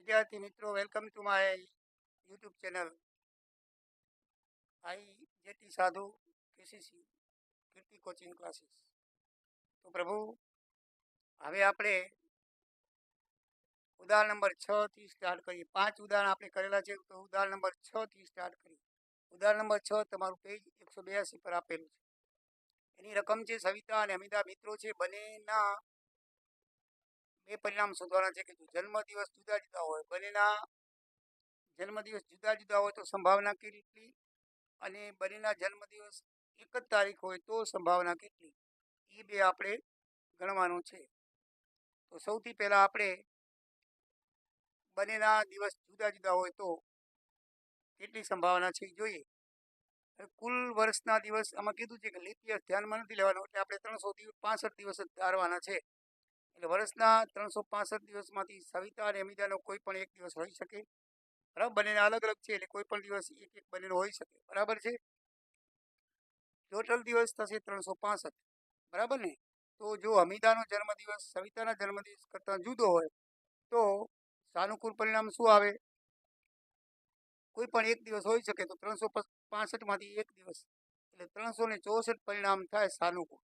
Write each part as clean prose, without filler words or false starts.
विद्यार्थी मित्रों, welcome to my YouTube channel IJT Sadhu KCC Kirti coaching classes. तो प्रभु, હવે આપણે ઉદાહરણ નંબર 6 થી સ્ટાર્ટ કરીએ। 5 ઉદાહરણ આપણે કરેલા છે, તો ઉદાહરણ નંબર 6 થી સ્ટાર્ટ કરીએ। ઉદાહરણ નંબર 6 તમારું પેજ 182 પર આપેલું છે। એની રકમ છે સવિતા અને અમિતા મિત્રો છે, બંનેના બે પરિણામ શોધવાના છે કે જો જન્મદિવસ જુદા જુદા હોય, બંનેના જન્મદિવસ જુદા જુદા હોય તો સંભાવના કેટલી, અને બંનેના જન્મદિવસ એક જ તારીખ હોય તો સંભાવના કેટલી, એ બે આપણે ગણવાનું છે। તો સૌથી પહેલા આપણે બંનેના દિવસ જુદા જુદા હોય તો કેટલી સંભાવના છે એ જોઈએ। હવે કુલ વર્ષના દિવસ આમાં કીધું છે કે લીપ યર ધ્યાનમાં નથી લેવાનો, એટલે આપણે 365 દિવસ જ ધારવાના છે। એટલે વર્ષના 365 દિવસમાંથી સવિતા અને અમિતાનો કોઈ પણ એક દિવસ હોઈ શકે, બરાબર। બંનેના અલગ અલગ છે એટલે કોઈ પણ દિવસ એક એક બંનેનો હોઈ શકે, બરાબર છે। ટોટલ દિવસ થશે 365, બરાબર ને। તો જો અમિતાનો જન્મદિવસ સવિતાના જન્મદિવસ કરતાં જુદો હોય તો સાનુકૂળ પરિણામ શું આવે? કોઈ પણ એક દિવસ હોઈ શકે, તો 365માંથી એક દિવસ એટલે 364 પરિણામ થાય સાનુકૂળ।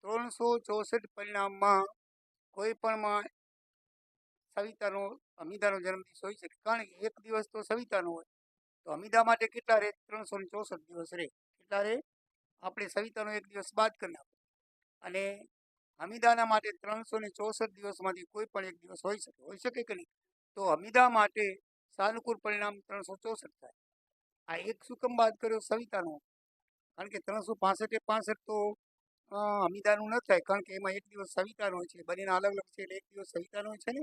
364 પરિણામમાં કોઈ પણમાં સવિતાનો અમિતાનો જન્મદિવસ હોઈ શકે, કારણ કે એક દિવસ તો સવિતાનો હોય, તો અમિતા માટે કેટલા રહે? 364 દિવસ રહે। કેટલા રહે? આપણે સવિતાનો એક દિવસ બાદ કરી નાખો, અને અમિતાના માટે 364 દિવસમાંથી કોઈ પણ એક દિવસ હોઈ શકે કે નહીં? તો અમિતા માટે સાનુકૂળ પરિણામ 364 થાય। આ એક શું કામ બાદ કર્યો? સવિતાનો, કારણ કે 365 એ 65 તો અમિતાનું ન થાય, કારણ કે એમાં એક દિવસ સવિતાનો હોય છે, બંનેના અલગ અલગ છે એટલે એક દિવસ સવિતાનો હોય છે ને,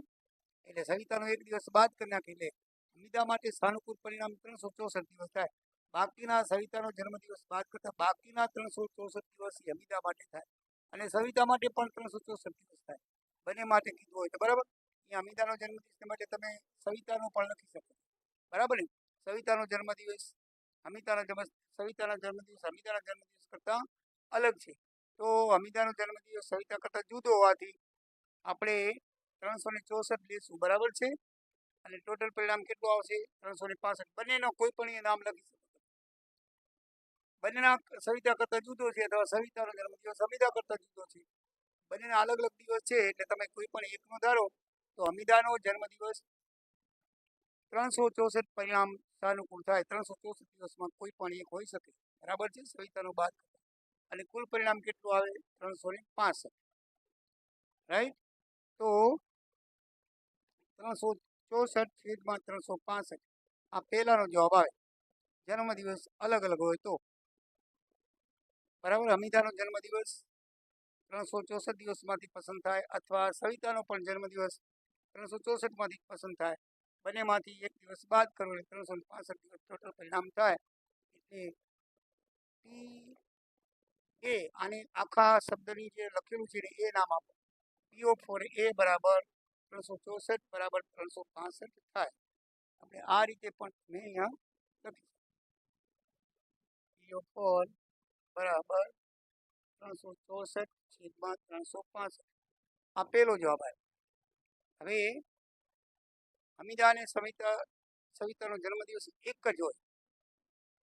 એટલે સવિતાનો એક દિવસ બાદ કરી નાખે એટલે અમિતા માટે સાનુકૂળ પરિણામ 364 દિવસ થાય। બાકીના સવિતાનો જન્મદિવસ બાદ કરતા બાકીના 364 દિવસ એ અમિતા માટે થાય, અને સવિતા માટે પણ 364 દિવસ થાય, બંને માટે કીધું હોય તો, બરાબર। અહીંયા અમિતાનો જન્મદિવસ માટે તમે સવિતાનો પણ લખી શકો, બરાબર ને। સવિતાનો જન્મદિવસ સવિતાના જન્મદિવસ અમિતાના જન્મદિવસ કરતાં અલગ છે, તો અમિતાનો જન્મદિવસ સવિતા કરતાં જુદો હોવાથી આપણે 364 લેશું, બરાબર છે। અને ટોટલ પરિણામ કેટલું આવશે? 365। બંનેનો કોઈ પણ નામ લખી શકો, બંનેના સવિતા કરતાં જુદો છે, અથવા સવિતાનો જન્મદિવસ અમિતા કરતાં જુદો છે, બંનેના અલગ અલગ દિવસ છે, એટલે તમે કોઈ પણ એકનો ધારો તો અમિતાનો જન્મદિવસ 364 પરિણામ સાનુકૂળ થાય। 364 દિવસમાં કોઈ પણ એક હોઈ શકે, બરાબર છે, સવિતાનો બાદ કરતા, અને કુલ પરિણામ કેટલું આવે? 365, રાઈટ। તો 364/365 આ પહેલાનો જવાબ આવે। જન્મદિવસ અલગ અલગ હોય તો, બરાબર। અમિતાનો જન્મદિવસ 364 દિવસમાંથી પસંદ થાય, અથવા સવિતાનો પણ જન્મદિવસ 364માંથી પસંદ થાય, બંનેમાંથી એક દિવસ બાદ કરો એટલે 365 દિવસ ટોટલ પરિણામ થાય। એટલે ટી એ આને આખા શબ્દની જે લખેલું છે એ નામ આપો, PO4 A બરાબર 364 બરાબર 365 થાય। આપણે આ રીતે પણ મેં અહીંયા લખી PO4 બરાબર 364/365 આ પહેલો જવાબ આવ્યો। હવે અમિતા અને સવિતાનો જન્મદિવસ એક જ હોય,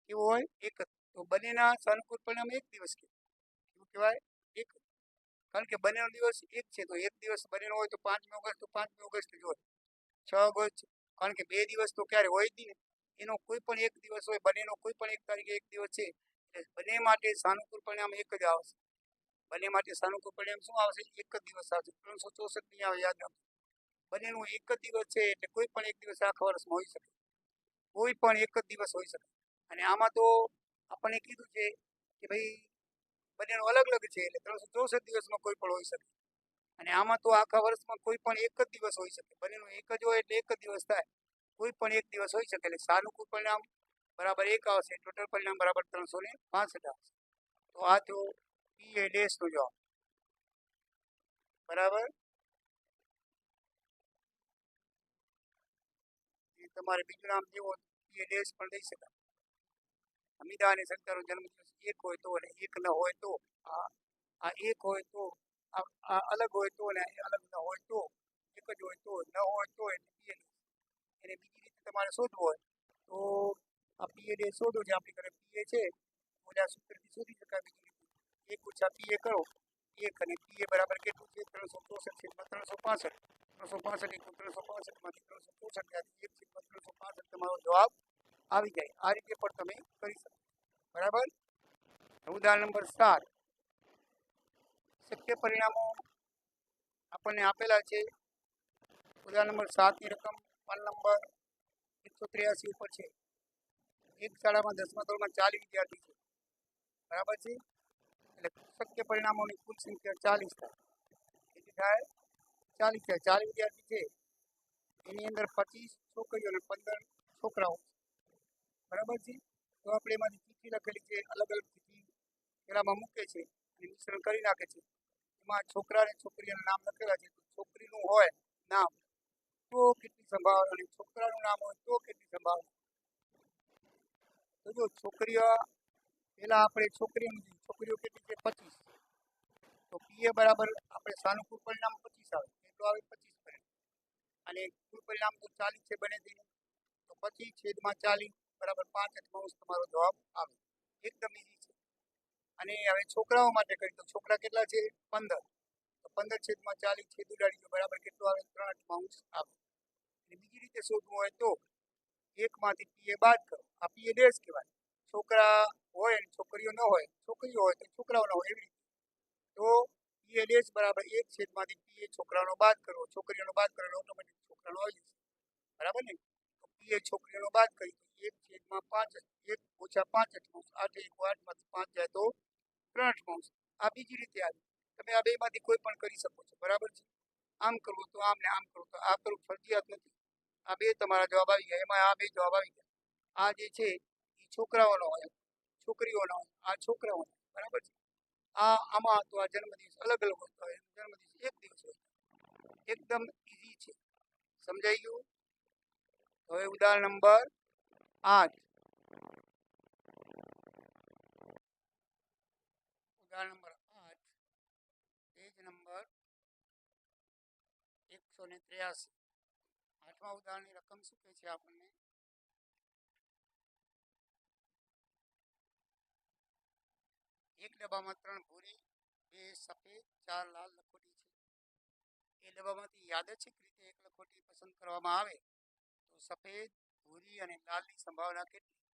કેવો હોય? એક જ, તો બંનેના સાનુકૂળ પરિણામ એક દિવસ કેવું કહેવાય? એક, કારણ કે બંનેનો દિવસ એક છે, તો એક દિવસ બંનેનો હોય તો 5મી ઓગસ્ટ તો 5મી ઓગસ્ટ જ હોય, 6 ઓગસ્ટ, કારણ કે બે દિવસ તો ક્યારે હોય જ નહીં, એનો કોઈ પણ એક દિવસ હોય, બંનેનો કોઈ પણ એક તારીખે એક દિવસ છે, એટલે બંને માટે સાનુકૂળ પરિણામ એક જ આવશે। બંને માટે સાનુકૂળ પરિણામ શું આવશે? એક જ દિવસ આવશે, 364 નહીં આવે, યાદ રાખો। બંનેનું એક જ દિવસ છે, એટલે કોઈ પણ એક દિવસ આખા વર્ષમાં હોઈ શકે, કોઈ પણ એક જ દિવસ હોઈ શકે। અને આમાં તો આપણને કીધું છે કે ભાઈ બંનેનો અલગ અલગ છે, એટલે 364 દિવસમાં કોઈ પણ હોઈ શકે, અને આમાં તો આખા વર્ષમાં કોઈ પણ એક જ દિવસ હોઈ શકે, બંનેનું એક જ હોય એટલે એક જ દિવસ થાય, કોઈ પણ એક દિવસ હોઈ શકે, એટલે સાનુકૂળ પરિણામ બરાબર 1 આવશે, ટોટલ પરિણામ બરાબર 365 આવશે। તો આ તો PA ડેશનો જવાબ, બરાબર। તમારે બીજું નામ જેવું PA ડેશ પણ લઈ શકાય। અમિતા અને સવિતાનો જન્મદિવસ એક હોય તો, અને એક ન હોય તો, આ એક હોય તો, આ અલગ હોય તો, અને અલગ ન હોય તો, એક જ હોય તો, ન હોય તો, એટલે PA એને બીજી રીતે તમારે શોધવો હોય તો આ પીએ ડે શોધો જે આપણી ઘરે પીએ છે ઓલા સૂત્રથી શોધી શકાય બીજી રીતે 1 ઓછા પીએ કરો 1 અને પીએ બરાબર કેટલું છે 364 છેદમાં 365 365 × 365 માંથી 364 ત્યાંથી 1 છેદમાં 365 તમારો જવાબ આવી જાય આ રીતે પણ તમે કરી શકો બરાબર ઉદાહરણ નંબર 7 શક્ય પરિણામો આપણને આપેલા છે ઉદાહરણ નંબર 7 ની રકમ પાન નંબર 183 ઉપર છે એક શાળામાં 10મા ધોરણમાં 40 વિદ્યાર્થી છે બરાબર છે એટલે શક્ય પરિણામોની કુલ સંખ્યા 40 થાય કેટલી થાય 40 થાય 40 વિદ્યાર્થી છે એની અંદર 25 છોકરીઓ અને 15 છોકરાઓ બરાબર છે તો આપણે એમાંથી ચિઠ્ઠી લખેલી છે અલગ અલગ ચિઠ્ઠી પેલામાં મૂકે છે અને મિશ્રણ કરી નાખે છે એમાં છોકરા અને છોકરીઓના નામ લખેલા છે તો છોકરીનું હોય નામ તો કેટલી સંભાવના અને છોકરાનું નામ હોય તો કેટલી સંભાવના તો જો છોકરીઓ પેલા આપણે છોકરીઓ કેટલી છે 25 તો પીએ બરાબર આપણે સાનુકૂળ પરિણામ 25 આવે એટલું આવે 25 પરિણામ અને કુલ પરિણામ તો 40 છે બને થઈને તો 25 છેદમાં 40 બરાબર 5/8 તમારો જવાબ આવે એકદમ ઈઝી છે અને હવે છોકરાઓ માટે કરીએ તો છોકરા કેટલા છે 15 તો 15 છેદમાં 40 છેદ ઉડાડી બરાબર કેટલું આવે 3/8 આવે અને બીજી રીતે શોધવું હોય તો 1 માંથી પીએ બાદ કરો આ પીએ ડેશ કહેવાય છોકરા હોય અને છોકરીઓ ન હોય છોકરીઓ હોય તો છોકરાઓ ન હોય એવી રીતે તો પીએ ડેશ બરાબર 1 છેદમાંથી પીએ છોકરાઓનો બાદ કરો છોકરીઓનો બાદ કરો એટલે ઓટોમેટિક છોકરાનો આવી જશે બરાબર ને તો પીએ છોકરીઓનો બાદ કરી તો 1 છેદમાં 5 1 ઓછા 5/8 8 1 8 માંથી 5 જાય તો 3/8 આ બીજી રીતે આવી તમે આ બેમાંથી કોઈ પણ કરી શકો છો બરાબર છે આમ કરવું તો આમ ને આમ કરવું તો આ કરવું ફરજિયાત નથી આ બે તમારા જવાબ આવી ગયા એમાં આ બે જવાબ આવી ગયા આ જે છે એ છોકરાઓનો હોય છોકરીઓનો હોય આ છોકરાઓનો બરાબર છે આમાં તો આ જન્મદિવસ અલગ અલગ હોતો હોય જન્મદિવસ એક દિવસ હોય એકદમ ઈઝી છે સમજાઈ ગયું હવે ઉદાહરણ નંબર 8 ઉદાહરણ નંબર 8 પેજ નંબર 183 8મા ઉદાહરણની રકમ શું કહે છે આપણને એક ડબ્બામાં 3 ભૂરી 2 સફેદ 4 લાલ લખોટી છે એ ડબ્બામાંથી યાદચ્છિક રીતે એક લખોટી પસંદ કરવામાં આવે તો સફેદ ભૂરી અને લાલની સંભાવના કેટલી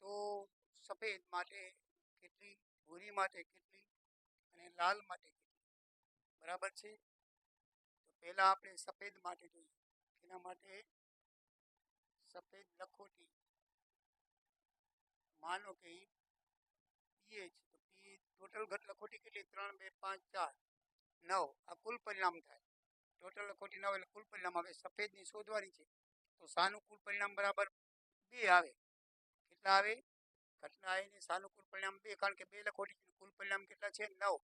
તો સફેદ માટે કેટલી ભૂરી માટે કેટલી અને લાલ માટે કેટલી બરાબર છે તો પહેલા આપણે સફેદ માટે જોઈએ એના માટે સફેદ લખોટી માનો કે પીએ છે તો પી ટોટલ ઘટ લખોટી કેટલી 3 2 5 4 9 આ કુલ પરિણામ થાય ટોટલ લખોટી 9 એટલે કુલ પરિણામ આવે સફેદની શોધવાની છે તો સાનુકૂળ પરિણામ બરાબર 2 આવે કેટલા આવે ઘટના આવીને સાનુકૂળ પરિણામ 2 કારણ કે 2 લખોટી કુલ પરિણામ કેટલા છે 9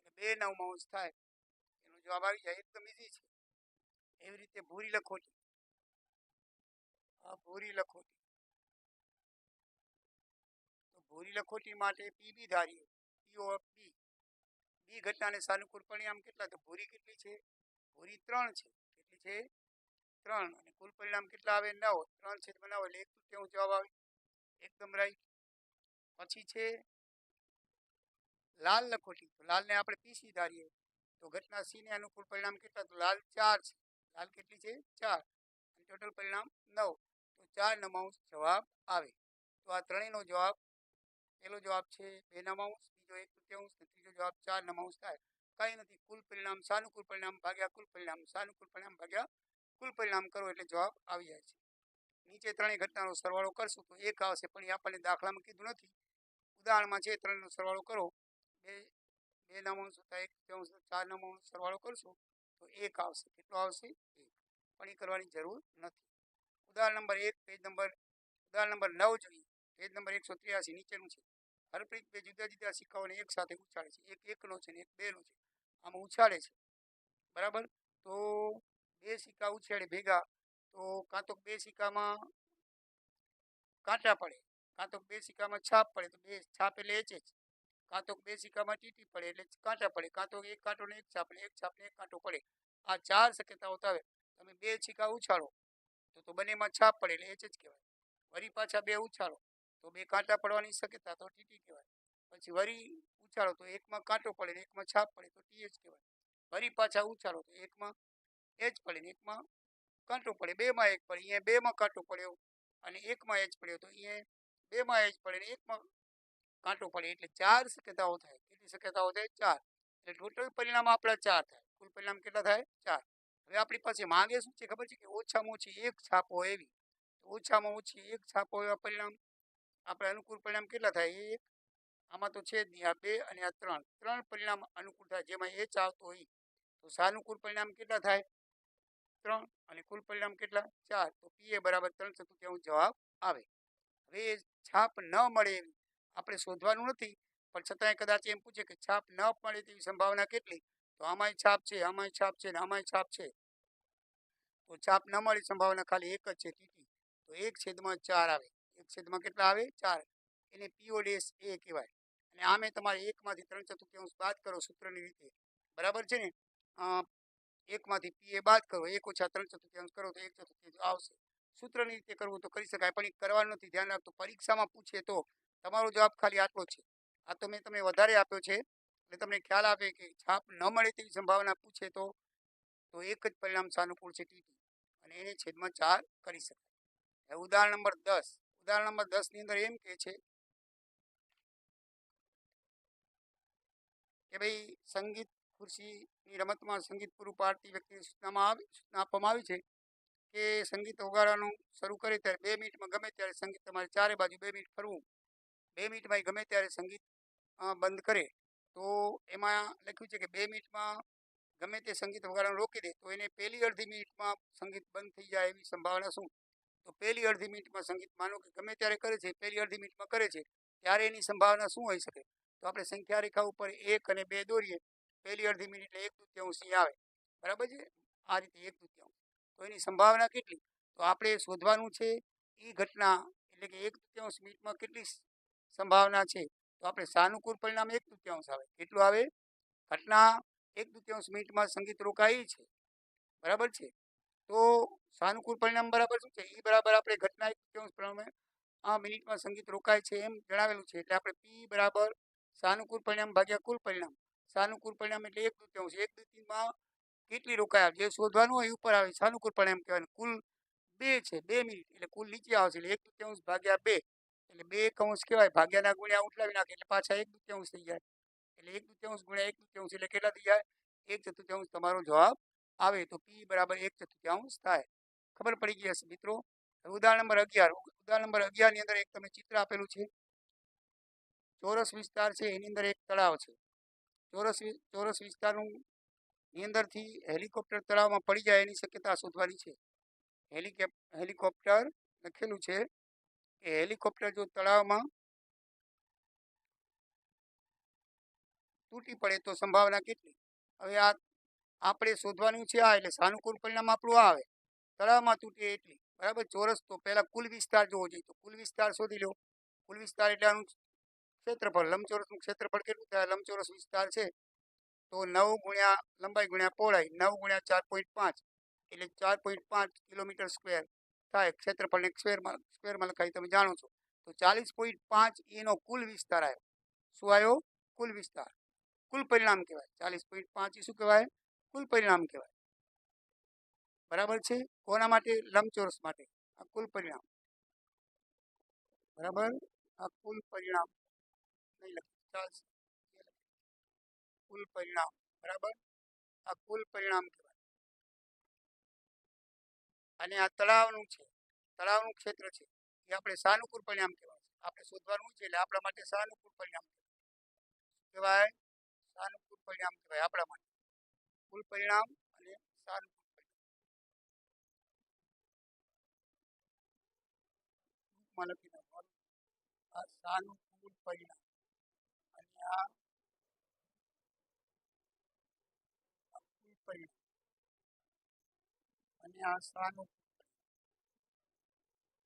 એટલે 2 9 થાય એનો જવાબ આવી જાય એકદમ ઈઝી છે એવી રીતે ભૂરી લખોટી આ ભૂરી લખોટી તો ભૂરી લખોટી માટે પીબી ધારીએ પી ઓફ બી બી ઘટનાને સાનુકૂળ પરિણામ કેટલા તો ભૂરી કેટલી છે ભૂરી 3 છે કેટલી છે 3 અને કુલ પરિણામ કેટલા આવે 9 3 છેદમાં 9 એટલે 1/3 જવાબ આવે એકદમ રાઈટ પછી છે લાલ લખોટી તો લાલને આપણે પીસી ધારીએ તો ઘટના સી ને અનુકૂળ પરિણામ કેટલા તો લાલ 4 છે લાલ કેટલી છે 4 અને ટોટલ પરિણામ 9 તો 4/9 જવાબ આવે તો આ ત્રણેયનો જવાબ પહેલો જવાબ છે 2/9 બીજો 1/3 અને ત્રીજો જવાબ 4/9 થાય કંઈ નથી કુલ પરિણામ સાનુકૂળ પરિણામ ભાગ્યા કુલ પરિણામ સાનુકૂળ પરિણામ ભાગ્યા કુલ પરિણામ કરો એટલે જવાબ આવી જાય છે નીચે ત્રણેય ઘટનાનો સરવાળો કરશું તો 1 આવશે પણ એ આપણને દાખલામાં કીધું નથી ઉદાહરણમાં છે 3નો સરવાળો કરો 2/9 થાય 1/3 4/9 સરવાળો કરશો તો 1 આવશે કેટલો આવશે 1 પણ એ કરવાની જરૂર નથી ઉદાહરણ નંબર 1 ઉદાહરણ નંબર 9 જોઈએ પેજ નંબર 183 નીચેનું છે હરપ્રીત બે જુદા જુદા સિક્કાઓને એક સાથે ઉછાળે છે એક 1નો છે ને એક 2નો છે આમાં ઉછાળે છે બરાબર તો 2 સિક્કા ઉછાળે ભેગા તો કાં તો 2 સિક્કામાં કાંટા પડે કાં તો 2 સિક્કામાં છાપ પડે તો 2 છાપ એટલે એચ કાં તો 2 સિક્કામાં ટીટી પડે એટલે કાંટા પડે કાં તો એક કાંટો ને એક છાપ ને એક કાંટો પડે આ 4 શક્યતાઓ આવે તમે 2 સિક્કા ઉછાળો તો બંનેમાં છાપ પડે એટલે એચ જ કહેવાય. વળી પાછા બે ઉછાળો તો બે કાંટા પડવાની શક્યતા તો ટીટી કહેવાય. પછી વળી ઉછાળો તો એકમાં કાંટો પડે ને એકમાં છાપ પડે તો ટીએચ કહેવાય. વળી પાછા ઉછાળો તો એકમાં એચ પડે ને એકમાં કાંટો પડે, બેમાં એક પડે, અહીંયા બેમાં કાંટો પડ્યો અને એકમાં એચ પડ્યો તો અહીંયા બેમાં એચ પડે ને એકમાં કાંટો પડે, એટલે 4 શક્યતાઓ થાય. કેટલી શક્યતાઓ થાય? 4. એટલે ટોટલ પરિણામ આપણા 4 થાય. કુલ પરિણામ કેટલા થાય? 4. હવે આપણી પાસે માંગે શું છે ખબર છે કે ઓછામાં ઓછી એક છાપ હોય એવી. તો ઓછામાં ઓછી એક છાપ હોય એવા પરિણામ આપણે અનુકૂળ પરિણામ કેટલા થાય? એક, આમાં તો છે જ નહીં, આ 2 અને આ 3 પરિણામ અનુકૂળ થાય જેમાં એચ આવતો હોય. તો સાનુકૂળ પરિણામ કેટલા થાય? 3 અને કુલ પરિણામ કેટલા? 4. તો પીએ બરાબર 3/4 જવાબ આવે. હવે છાપ ન મળે એવી આપણે શોધવાનું નથી, પણ છતાંય કદાચ એમ પૂછે કે છાપ ન મળે તેવી સંભાવના કેટલી? તો આમાંય છાપ છે, આમાંય છાપ છે ને આમાંય છાપ છે. તો છાપ ન મળે સંભાવના ખાલી એક જ છે, ટીટી. તો 1/4 આવે. 1 કેટલા આવે? 4. એને પીઓ ડેશ એ કહેવાય. અને આમે તમારે 1માંથી 3/4 બાદ કરો સૂત્રની રીતે. બરાબર છે ને? 1માંથી પીએ બાદ કરો, 1 - 3/4 કરો તો 1/4 આવશે. સૂત્રની રીતે કરવું તો કરી શકાય, પણ એ કરવાનું નથી. ધ્યાન રાખજો, પરીક્ષામાં પૂછે તો તમારો જવાબ ખાલી આટલો છે. આ તો મેં તમને વધારે આપ્યો છે એટલે તમને ખ્યાલ આપે કે છાપ ન મળે તેવી સંભાવના પૂછે તો એક જ પરિણામ સાનુકૂળ છે, ટીટી, અને એને છેદમાં 4 કરી શકાય. હવે ઉદાહરણ નંબર 10. ઉદાહરણ નંબર 10 ની અંદર એમ કે છે કે ભાઈ સંગીત ખુરશીની રમતમાં સંગીત પૂરું પાડતી વ્યક્તિને સૂચના આપવામાં આવી છે કે સંગીત વગાડવાનું શરૂ કરે ત્યારે 2 મિનિટમાં ગમે ત્યારે સંગીત તમારે ચારે બાજુ 2 મિનિટ ફરવું, 2 મિનિટમાં ગમે ત્યારે સંગીત બંધ કરે. તો એમાં લખ્યું છે કે 2 મિનિટમાં ગમે તે સંગીત વગાડવાનું રોકી દે તો એને પહેલી અડધી મિનિટમાં સંગીત બંધ થઈ જાય એવી સંભાવના શું? તો પહેલી અડધી મિનિટમાં સંગીત માનો કે ગમે ત્યારે કરે છે, પહેલી અડધી મિનિટમાં કરે છે ત્યારે એની સંભાવના શું હોઈ શકે? તો આપણે સંખ્યા રેખા ઉપર 1 અને 2 દોરીએ. પહેલી અડધી મિનિટ એટલે 1/2 આવે. બરાબર છે? આ રીતે 1/2. તો એની સંભાવના કેટલી? તો આપણે શોધવાનું છે એ ઘટના, એટલે કે 1/2 મિનિટમાં કેટલી સંભાવના છે. તો આપણે સાનુકૂળ પરિણામ 1/2 આવે. કેટલું આવે? ઘટના 1/2 મિનિટમાં સંગીત રોકાય છે. બરાબર છે? તો સાનુકૂળ પરિણામ બરાબર શું છે? એ બરાબર આપણે ઘટના 1/2 પ્રમાણે આ મિનિટમાં સંગીત રોકાય છે એમ જણાવેલું છે. એટલે આપણે પી બરાબર સાનુકૂળ પરિણામ ભાગ્યા કુલ પરિણામ. સાનુકૂળ પરિણામ એટલે 1/2. 1/2માં કેટલી રોકાયા જે શોધવાનું હોય ઉપર આવે સાનુકૂળ પરિણામ કહેવાય. કુલ 2 છે, 2 મિનિટ એટલે કુલ નીચે આવશે એટલે 1/2 ભાગ્યા 2 એટલે 2 કૌંસ કહેવાય. ભાગ્યાના ગુણ્યા ઉઠલાવી નાખે એટલે પાછા 1/2 થઈ જાય. એટલે 1/2 ગુણ્યા 1/2 એટલે કેટલા થઈ જાય? 1/4 તમારો જવાબ આવે. તો પી બરાબર 1/4 થાય. ખબર પડી ગઈ હશે મિત્રો. ઉદાહરણ નંબર 11. ઉદાહરણ નંબર 11 ની અંદર એક તમે ચિત્ર આપેલું છે. ચોરસ વિસ્તાર છે, એની અંદર એક તળાવ છે. ચોરસ વિસ્તારનું ની અંદરથી હેલિકોપ્ટર તળાવમાં પડી જાય એની શક્યતા શોધવાની છે. હેલિકોપ્ટર લખેલું છે કે હેલિકોપ્ટર જો તળાવમાં તૂટી પડે તો સંભાવના કેટલી? હવે આ આપણે શોધવાનું છે આ, એટલે સાનુકૂળ પરિણામ આપણું આવે. તળાવમાં તૂટે એટલી. બરાબર? ચોરસ તો પહેલા કુલ વિસ્તાર જોવો જોઈએ. તો કુલ વિસ્તાર શોધી લો. કુલ વિસ્તાર એટલે આનું ક્ષેત્રફળ. લંબચોરસનું ક્ષેત્રફળ કેટલું થાય? લંબચોરસ વિસ્તાર છે તો 9 ગુણ્યા લંબાઈ ગુણ્યા પહોળાઈ, 9 ગુણ્યા 4.5 એટલે 4.5 કિલોમીટર સ્ક્વેર થાય. ક્ષેત્રફળને સ્ક્વેરમાં લખાય તમે જાણો છો. તો 40.5 એનો કુલ વિસ્તાર આવ્યો. શું આવ્યો? કુલ વિસ્તાર. કુલ પરિણામ કહેવાય. 40.5 શું કહેવાય? કુલ પરિણામ કહેવાય. બરાબર છે? કોના માટે? લંબચોરસ માટે. આ કુલ પરિણામ. બરાબર? આ કુલ પરિણામ નહીં લખી ચાલશે. કુલ પરિણામ. બરાબર? આ કુલ પરિણામ કહેવાય. અને આ તળાવનું છે, તળાવનું ક્ષેત્ર છે એ આપણે સાનુકૂળ પરિણામ કહેવાય. આપણે શોધવાનું છે એટલે આપણા માટે સાનુકૂળ પરિણામ કહેવાય. સાનુકૂળ પરિણામ કહેવાય આપણા માટે. કુલ પરિણામ અને સાનુકૂળ પરિણામ લખી નાખવાનું. આ સાનુકૂળ પરિણામ અને આ કુલ પરિણામ અને આ સાનુકૂળ.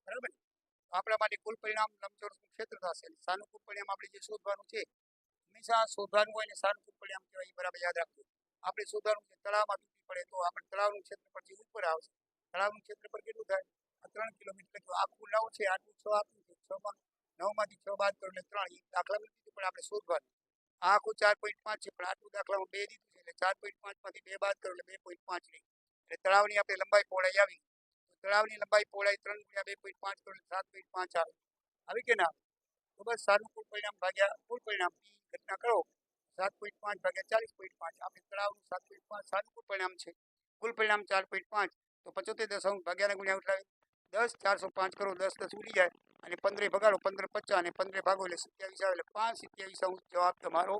બરાબર? આપણા માટે કુલ પરિણામ લંબચોરસનું ક્ષેત્ર થશે. સાનુકૂળ પરિણામ આપણે જે શોધવાનું છે હંમેશા શોધવાનું હોય ને સાનુકૂળ પરિણામ કહેવાય. એ બરાબર યાદ રાખજો. આપણે શોધવાનું છે તળાવમાં તૂટી પડે તો આપણે તળાવનું ક્ષેત્રફળ જે ઉપર આવશે. તળાવનું ક્ષેત્રફળ કેટલું થાય? 3 કિલોમીટર લખ્યું. આખું 9 છે, આટલું 6 આપ્યું છે. 6 9માંથી 6 બાદ કરો એટલે 3. એ દાખલામાં દીધું પણ આપણે શોધવાનું. આ આખું 4.5 છે, પણ આટલું દાખલામાં 2 દીધું છે એટલે 4.5માંથી 2 બાદ કરો એટલે 2.5 રહે. એટલે તળાવની આપણે લંબાઈ પહોળાઈ આવી. તો તળાવની લંબાઈ પહોળાઈ 3 × 2.5 કરો એટલે 7.5 આવે. આવી કે ના? તો બસ સાનુકૂળ પરિણામ ભાગ્યા કુલ પરિણામ ઘટના કરો 7.5 ભાગ્યા 40.5. આપણે તળાવનું 7.5 સાનુકૂળ પરિણામ છે, કુલ પરિણામ 4.5. તો 75 ભાગ્યાના ગુણ્યા ઉઠાવે 10. 405 કરો, 10 10 ઉડી જાય અને 15 ભગાડો, 15 50 અને 15 ભાગો એટલે 27 આવે. એટલે 5.27 જવાબ તમારો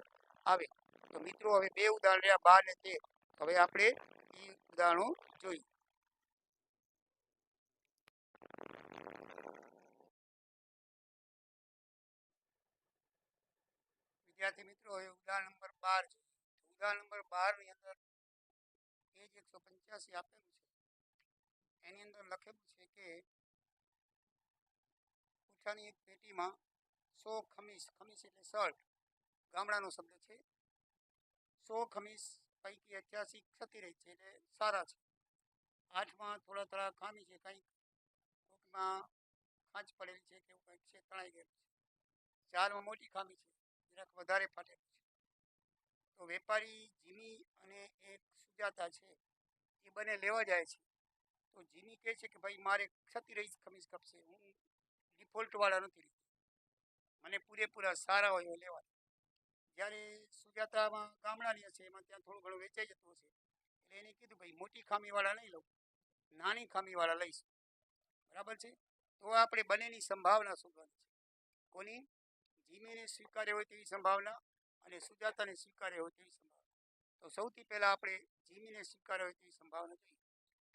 આવે. તો મિત્રો હવે 2 ઉદાહરણ રહ્યા, 12 ને 13. હવે આપણે એ ઉદાહરણો જોઈએ. વિદ્યાર્થી મિત્રો હવે ઉદાહરણ નંબર 12 જોઈએ. ઉદાહરણ નંબર 12 ની અંદર પેજ 185 આપેલું છે. એની અંદર લખેલું છે કે પૂઠાની એક પેટીમાં 100 ખમીસ, ખમીસ એટલે શર્ટ, ગામડાનો શબ્દ છે. 100 ખમીસ પૈકી 88 ક્ષતિરહિત છે એટલે સારા છે. 8માં થોડા થોડા ખામી છે, કંઈક કોકમાં ખાંચ પડેલી છે કે એવું કંઈક છે, તણાઈ ગયેલું છે. 4માં મોટી ખામી છે, જરાક વધારે ફાટેલું છે. તો વેપારી જીમી અને એક સુજાતા છે, એ બંને લેવા જાય છે. તો જીમી કહે છે કે ભાઈ મારે ક્ષતિરહિત ખમીસ કપશે, હું ડિફોલ્ટવાળા નથી લીધી, મને પૂરેપૂરા સારા હોય એવા લેવા. જ્યારે સુજાતામાં ગામડાની હશે, એમાં ત્યાં થોડું ઘણું વેચાઈ જતું હશે, એટલે એને કીધું ભાઈ મોટી ખામીવાળા નહીં લઉં, નાની ખામીવાળા લઈશું. બરાબર છે? તો આપણે બંનેની સંભાવના શોધવાની છે. કોની? જીમીને સ્વીકાર્ય હોય તેવી સંભાવના અને સુજાતાને સ્વીકાર્ય હોય તેવી સંભાવના. તો સૌથી પહેલાં આપણે જીમીને સ્વીકાર્ય હોય તેવી સંભાવના જોઈએ.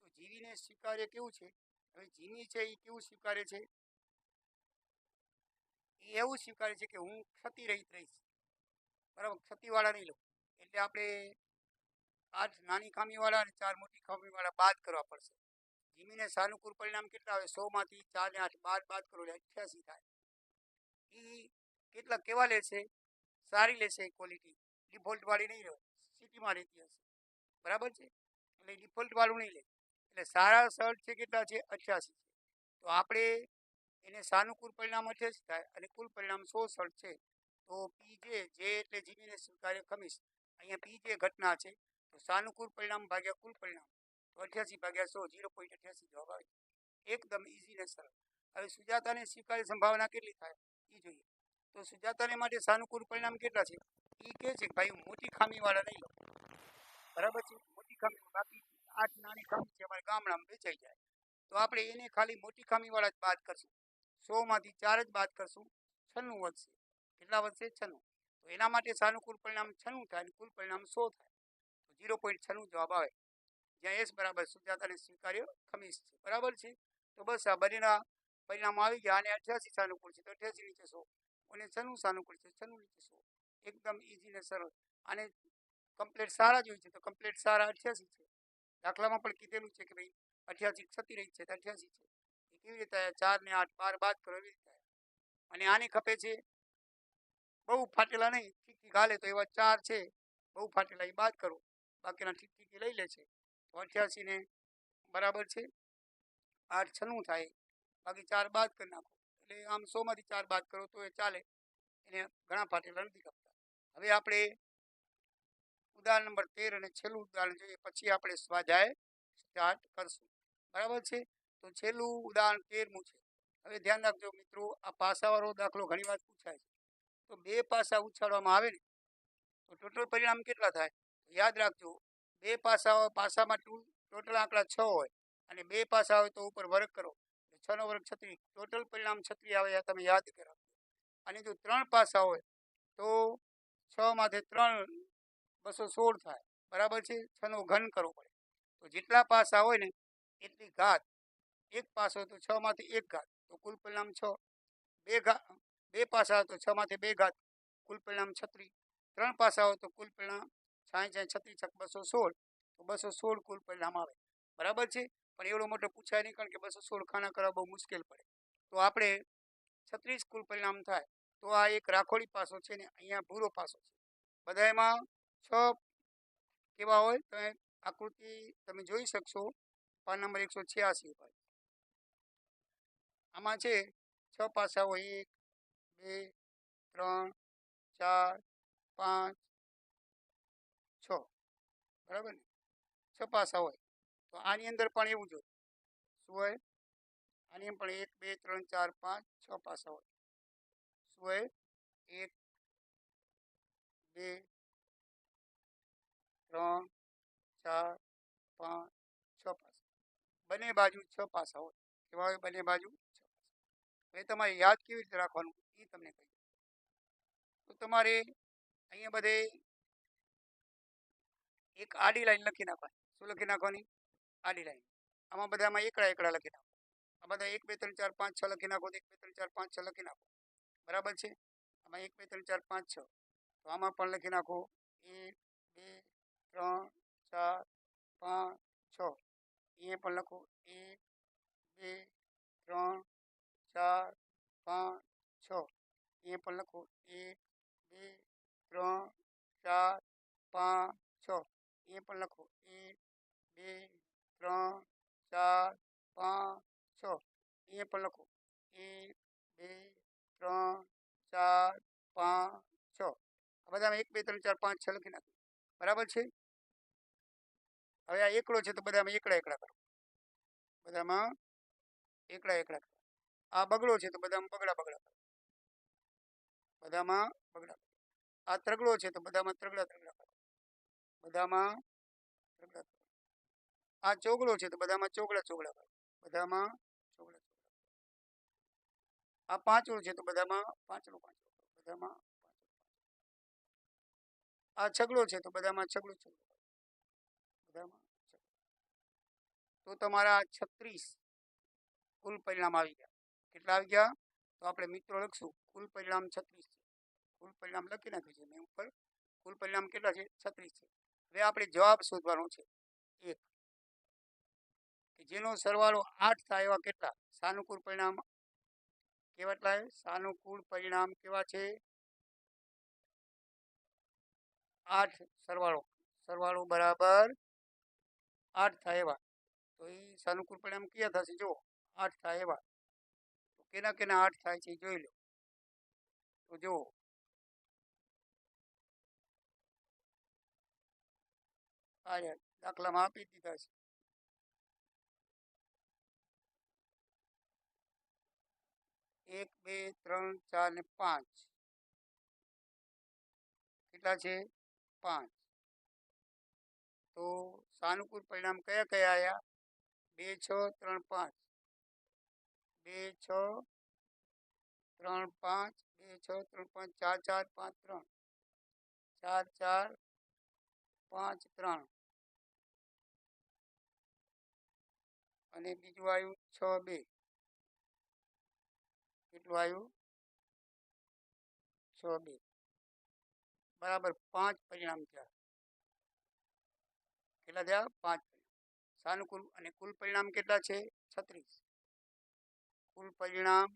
તો જીવીને સ્વીકાર્ય કેવું છે? હવે જીમી છે એ કેવું સ્વીકારે છે? એ એવું સ્વીકારે છે કે હું ક્ષતિરહિત રહીશ, બરાબર, ક્ષતિવાળા નહીં લઉં. એટલે આપણે 8 નાની ખામીવાળા અને 4 મોટી ખામીવાળા બાદ કરવા પડશે. જીમીને સાનુકૂળ પરિણામ કેટલા આવે? 100માંથી 4 ને 8 બાદ કરો એટલે 88 થાય. એ કેટલા કેવા લેશે? સારી લેશે ક્વોલિટી, ડિફોલ્ટવાળી નહીં રહે, સિટીમાં રહેતી હશે. બરાબર છે? એટલે ડિફોલ્ટવાળું નહીં લે. એટલે સારા શર્ટ છે કેટલા છે? 88 છે. તો આપણે એને સાનુકૂળ પરિણામ 88 થાય અને કુલ પરિણામ 100 શર્ટ છે. તો પી જે એટલે જીમીને સ્વીકાર્ય ખમીસ, અહીંયા પી જે ઘટના છે. તો સાનુકૂળ પરિણામ ભાગ્યા કુલ પરિણામ, તો 88 ભાગ્યા 100, 0.88 જવાબ આવે. એકદમ ઇઝી ને સરળ. હવે સુજાતાને સ્વીકાર્ય સંભાવના કેટલી થાય એ જોઈએ. તો સુજાતાને માટે સાનુકૂળ પરિણામ કેટલા છે? એ કહે છે કે ભાઈ હું મોટી ખામીવાળા નહીં લઉં, બરાબર છે? મોટી ખામી, બાકી 8 નાની ખામી છે અમારે ગામડામાં વેચાઈ જાય. તો આપણે એને ખાલી મોટી ખામીવાળા જ બાદ કરશું. 100માંથી 4 જ બાદ કરશું, 96 વધશે. કેટલા વધશે? 96. તો એના માટે સાનુકૂળ પરિણામ 96 થાય અને કુલ પરિણામ 100 થાય. તો 0.96 જવાબ આવે, જ્યાં એસ બરાબર સુજાતાને સ્વીકાર્ય ખમીસ છે. બરાબર છે? તો બસ આ બંનેના પરિણામ આવી ગયા. અને 88 સાનુકૂળ છે તો 88 નીચે 100, અને 96 સાનુકૂળ છે 96 નીચે 100. એકદમ ઇઝી ને સરળ. અને કમ્પ્લેટ સારા જોઈએ છે તો કમ્પ્લેટ સારા 88 છે. દાખલામાં પણ કીધેલું છે કે ભાઈ 88 ક્ષતિરહિત છે તો 88 છે. એ કેવી રીતે? 4 ને 8 12 બાદ કરો એવી રીતે. અને આને ખપે છે બહુ ફાટેલા નહીં, ઠીક ઠીક હાલે, તો એવા 4 છે બહુ ફાટેલા, એ બાદ કરો, બાકીના ઠીક ઠીક લઈ લે છે. તો 88 ને બરાબર છે 8 96 થાય, બાકી 4 બાદ કરી નાખો. એટલે આમ 100માંથી 4 બાદ કરો તો એ ચાલે, એને ઘણા ફાટેલા નથી ખપતા. હવે આપણે ઉદાહરણ નંબર 13 અને છેલ્લું ઉદાહરણ જોઈએ, પછી આપણે સ્વાધ્યાય સ્ટાર્ટ કરશું. બરાબર છે? તો છેલ્લું ઉદાહરણ 13મું છે. હવે ધ્યાન રાખજો મિત્રો, આ પાસાવાળો દાખલો ઘણી વાર પૂછાય છે. તો 2 પાસા ઉછાળવામાં આવે ને તો ટોટલ પરિણામ કેટલા થાય? યાદ રાખજો, 2 પાસામાં ટોટલ આંકડા 6 હોય અને 2 પાસા હોય તો ઉપર વર્ગ કરો, 6 નો વર્ગ 36, ટોટલ પરિણામ 36 આવે. તમે યાદ કરો. અને જો 3 પાસા હોય તો 6માંથી 3 216 થાય. બરાબર છે? 6 નો ઘન કરવો પડે. તો જેટલા પાસા હોય ને એટલી ઘાત. એક પાસો હોય તો 6માંથી 1 ઘાત, તો કુલ પરિણામ 6. 2 પાસા હોય તો 6માંથી 2 ઘાત, કુલ પરિણામ 36. 3 પાસા હોય તો કુલ પરિણામ 60 36 216, તો 216 કુલ પરિણામ આવે. બરાબર છે? પણ એવડો મોટો પૂછાય નહીં, કારણ કે 216 ખાના કરવા બહુ મુશ્કેલ પડે. તો આપણે 36 કુલ પરિણામ થાય. તો આ એક રાખોડી પાસો છે ને અહીંયા ભૂરો પાસો છે. બધા એમાં 6 કેવા હોય તમે આકૃતિ તમે જોઈ શકશો પાન નંબર 186 ઉપર. આમાં છે 6 પાસા હોય, 1 2 3 4 5 6, બરાબર ને? 6 પાસા હોય. તો આની અંદર પણ એવું જ હોય. શું હોય? આની પણ 1 2 3 4 5 6 પાસા હોય. શું હોય? 1 2 3 4 5 6 પાસા. બંને બાજુ 6 પાસા હોય. કેવા હોય? બંને બાજુ 6 પાસા. હવે તમારે યાદ કેવી રીતે રાખવાનું એ તમને કહી દઉં. તો તમારે અહીંયા બધે એક આડી લાઈન લખી નાખવાની. શું લખી નાખવાની? આડી લાઈન. આમાં બધામાં એકડા એકડા લખી નાખો. આ બધા 1 2 3 4 5 6 લખી નાખો. 1 2 3 4 5 6 લખી નાખો. બરાબર છે? આમાં 1 2 3 4 5 6. તો આમાં પણ લખી નાખો 1 2 3 4 5 6. અહીંયા પણ લખો 1 2 3 4 5 6. અહીંયા પણ લખો 1 2 3 4 5 6. અહીંયા પણ લખો 1 2 3 4 5 6. અહીંયા પણ લખો 1 2 3 4 5 6. આ બધામાં 1 2 3 4 5 6 લખી નાખો. બરાબર છે? હવે આ એકડો છે તો બધામાં એકડા એકડા કરો. બધામાં એકડા એકડા કરો. આ બગડો છે તો બધામાં બગડા બગડા કરો. બધામાં બગડા. આ ત્રગડો છે તો બધામાં ત્રગડા ત્રગડા કરો. બધામાં ત્રગડા કરો. આ ચોગડો છે તો બધામાં ચોગડા ચોગડા કરો. બધામાં ચોગડા ચોગડા. આ પાંચડો છે તો બધામાં પાંચડો પાંચડો કરો. બધામાં પાંચડો. આ છગડો છે તો બધામાં છગડું છગડું કરો. બધામાં છગડું. તો તમારા 36 કુલ પરિણામ આવી ગયા. કેટલા આવી ગયા? તો આપણે મિત્રો લખશું કુલ પરિણામ 36 છે. કુલ પરિણામ લખી નાખ્યું છે મેં ઉપર. કુલ પરિણામ કેટલા છે? 36 છે. હવે આપણે જવાબ શોધવાનો છે. 1 કે જેનો સરવાળો 8 થાય એવા કેટલા? સાનુકૂળ પરિણામ કેવા થાય? સાનુકૂળ પરિણામ કેવા છે? 8 સરવાળો. સરવાળો બરાબર 8 થાય એવા. તો એ સાનુકૂળ પરિણામ કયા થશે? જો 8 થાય એવા. તો કેના કેના 8 થાય છે જોઈ લો. તો જુઓ આ દાખલામાં આપી દીધા છે. 1 2 3 4 ને 5. કેટલા છે? 5. તો સાનુકૂળ પરિણામ કયા કયા આવ્યા? 2 6 3 5. 2 6 3 5. 2 6 3 5 4 4 5 3. 4 4 5 3. અને બીજું આવ્યું 6 2. કેટલું આવ્યું? 6 2. બરાબર 5 પરિણામ થયા. કેટલા થયા? 5 પરિણામ. સાનુકૂળ અને કુલ પરિણામ કેટલા છે? 36. કુલ પરિણામ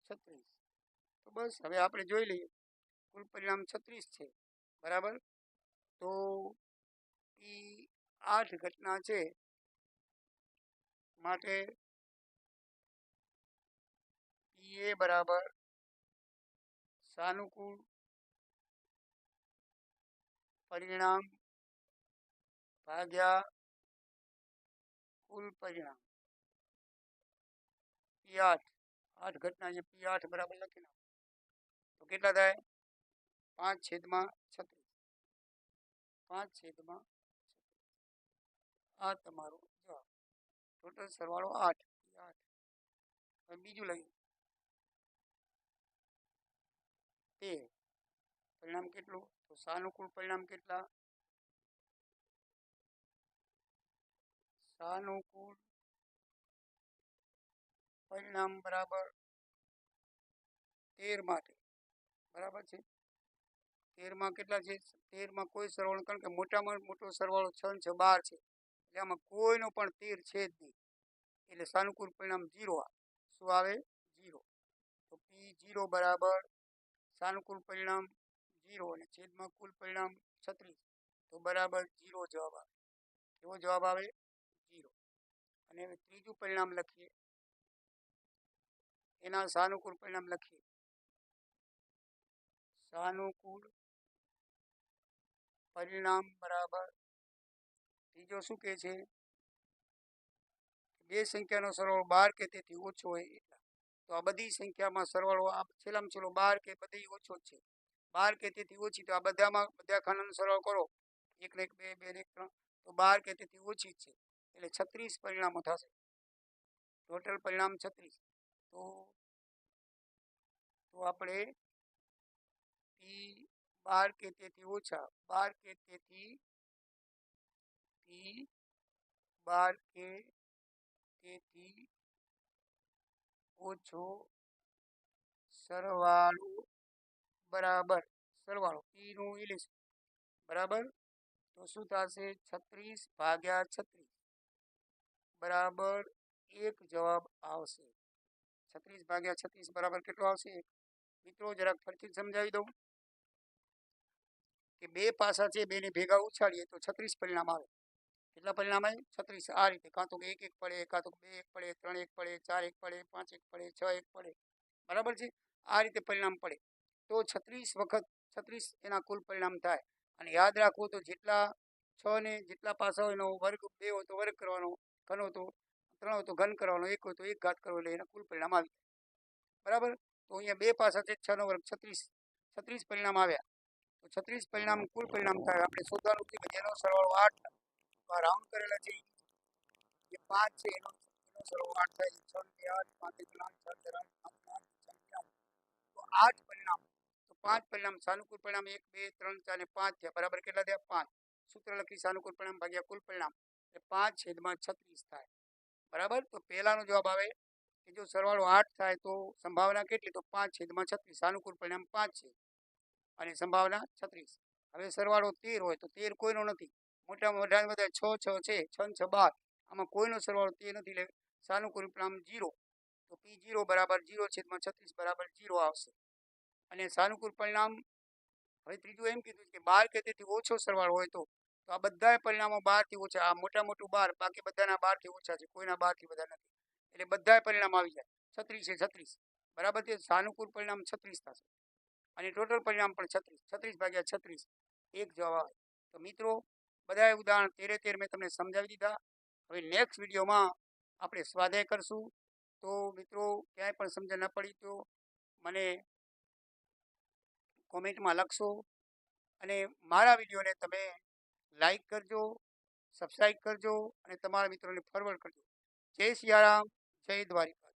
36. તો બસ હવે આપણે જોઈ લઈએ. કુલ પરિણામ 36 છે. બરાબર. તો એ 8 ઘટના છે માટે એ બરાબર સાનુકૂળ પરિણામ ભાગ્યા કુલ પરિણામ. P8 8 ઘટના છે. P8 બરાબર લખી નાખો. તો કેટલા થાય? 5/36. 5/36. આ તમારો જવાબ. ટોટલ સરવાળો 8. હવે બીજું લઈએ. 13. પરિણામ કેટલું? તો સાનુકૂળ પરિણામ કેટલા? સાનુકૂળ પરિણામ બરાબર 13 માટે. બરાબર છે? 13 કેટલા છે? 13 કોઈ સરવાળો, કારણ કે મોટામાં મોટો સરવાળો 6 6 12 છે. એટલે આમાં કોઈનો પણ 13 છે જ નહીં. એટલે સાનુકૂળ પરિણામ 0 આવે. શું આવે? 0. તો P0 બરાબર સાનુકૂળ પરિણામ 0 અને છેદમાં કુલ પરિણામ 36. તો તો બરાબર 0 જવાબ આવે. કેવો જવાબ આવે? 0. અને હવે ત્રીજું પરિણામ લખીએ, એના સાનુકૂળ પરિણામ લખીએ. સાનુકૂળ પરિણામ બરાબર ત્રીજો શું કહે છે? બે સંખ્યાનો સરવાળો 12 કે તેથી ઓછો હોય એટલા. તો આ બધી સંખ્યામાં સરવાળો આ છેલ્લામાં છેલ્લો 12 કે બધી ઓછો જ છે. 12 કે તેથી ઓછી, તો આ બધામાં બધા ખાનાનો સરવાળો કરો, 1 ને 1 2 2 ને 1 3, તો 12 કે તેથી ઓછી જ છે, એટલે 36 પરિણામો થશે. ટોટલ પરિણામ 36. તો આપણે પી 12 કે તેથી ઓછા, 12 કે તેથી પી 12 કે તેથી ઓછો સરવાળો બરાબર સરવાળો પી નું ઇલીસ બરાબર, તો શું થશે? 36 ભાગ્યા 36 બરાબર 1 જવાબ આવશે. 36 ભાગ્યા 36 બરાબર કેટલો આવશે? 1. મિત્રો જરાક ફરીથી સમજાવી દઉં કે બે પાસા છે, બેને ભેગા ઉછાળીએ તો 36 પરિણામ આવે. કેટલા પરિણામ આવે? 36. આ રીતે કાં તો 1 1 પડે, કાં તો 2 1 પડે, 3 1 પડે, 4 1 પડે, 5 1 પડે, 6 1 પડે, બરાબર છે. આ રીતે પરિણામ પડે તો 36 વખત 36 એના કુલ પરિણામ થાય. અને યાદ રાખવું તો જેટલા 6 ને જેટલા પાસા હોય એનો વર્ગ 2 હોય તો વર્ગ કરવાનો, ઘન હોય તો 3 હોય તો ઘન કરવાનો, 1 હોય તો 1 ઘાત કરવો, એટલે એના કુલ પરિણામ આવી જાય. બરાબર. તો અહીંયા બે પાસા છે, 6 નો વર્ગ 36 પરિણામ આવ્યા. તો 36 પરિણામ કુલ પરિણામ થાય. આપણે શોધવાનું છે કે જેનો સરવાળો 8 થાય. તો આ રાઉન્ડ કરેલા છે જે 5 છે એનો સરવાળો 8 થાય. 6 ને 8, 5 ને 8, 6 ને 8, 5 ને 8, 6 ને 8, તો 8 પરિણામ. તો 5 પરિણામ સાનુકૂળ પરિણામ 1 2 3 4 ને 5 થયા. બરાબર કેટલા થયા? 5. સૂત્ર લખી સાનુકૂળ પરિણામ ભાગ્યા કુલ પરિણામ, એટલે 5/36 થાય. બરાબર. તો પહેલાનો જવાબ આવે કે જો સરવાળો 8 થાય તો સંભાવના કેટલી? તો 5/36. સાનુકૂળ પરિણામ 5 છે અને સંભાવના 36. હવે સરવાળો 13 હોય તો 13 કોઈનો નથી. મોટામાં વધારે વધારે 6 6 છે, 6 ને 6 12. આમાં કોઈનો સરવાળો 13 નથી, એટલે સાનુકૂળ પરિણામ 0. તો P0 બરાબર 0/36 બરાબર 0 આવશે. અને સાનુકૂળ પરિણામ હવે ત્રીજું એમ કીધું કે 12 કે તેથી ઓછો સરવાળો હોય તો આ બધા પરિણામો 12 થી ઓછા, આ મોટા મોટું 12, બાકી બધાના 12 થી ઓછા છે, કોઈના 12 થી વધારે નથી, એટલે બધા પરિણામ આવી જાય. 36 છે 36 બરાબર છે. સાનુકૂળ પરિણામ 36 થશે અને ટોટલ પરિણામ પણ 36. 36 ભાગ્યા 36 1 જવાબ આવે. તો મિત્રો બધા ઉદાહરણ 13 મેં તમને સમજાવી દીધા. હવે નેક્સ્ટ વિડીયોમાં આપણે સ્વાધ્યાય કરશું. તો મિત્રો ક્યાંય પણ સમજ ન પડી તો મને કોમેન્ટમાં લખશો અને મારા વિડીયોને તમે લાઈક કરજો, સબસ્ક્રાઈબ કરજો અને તમારા મિત્રોને ફોરવર્ડ કરજો. જય સિયારામ, જય દ્વારિકા.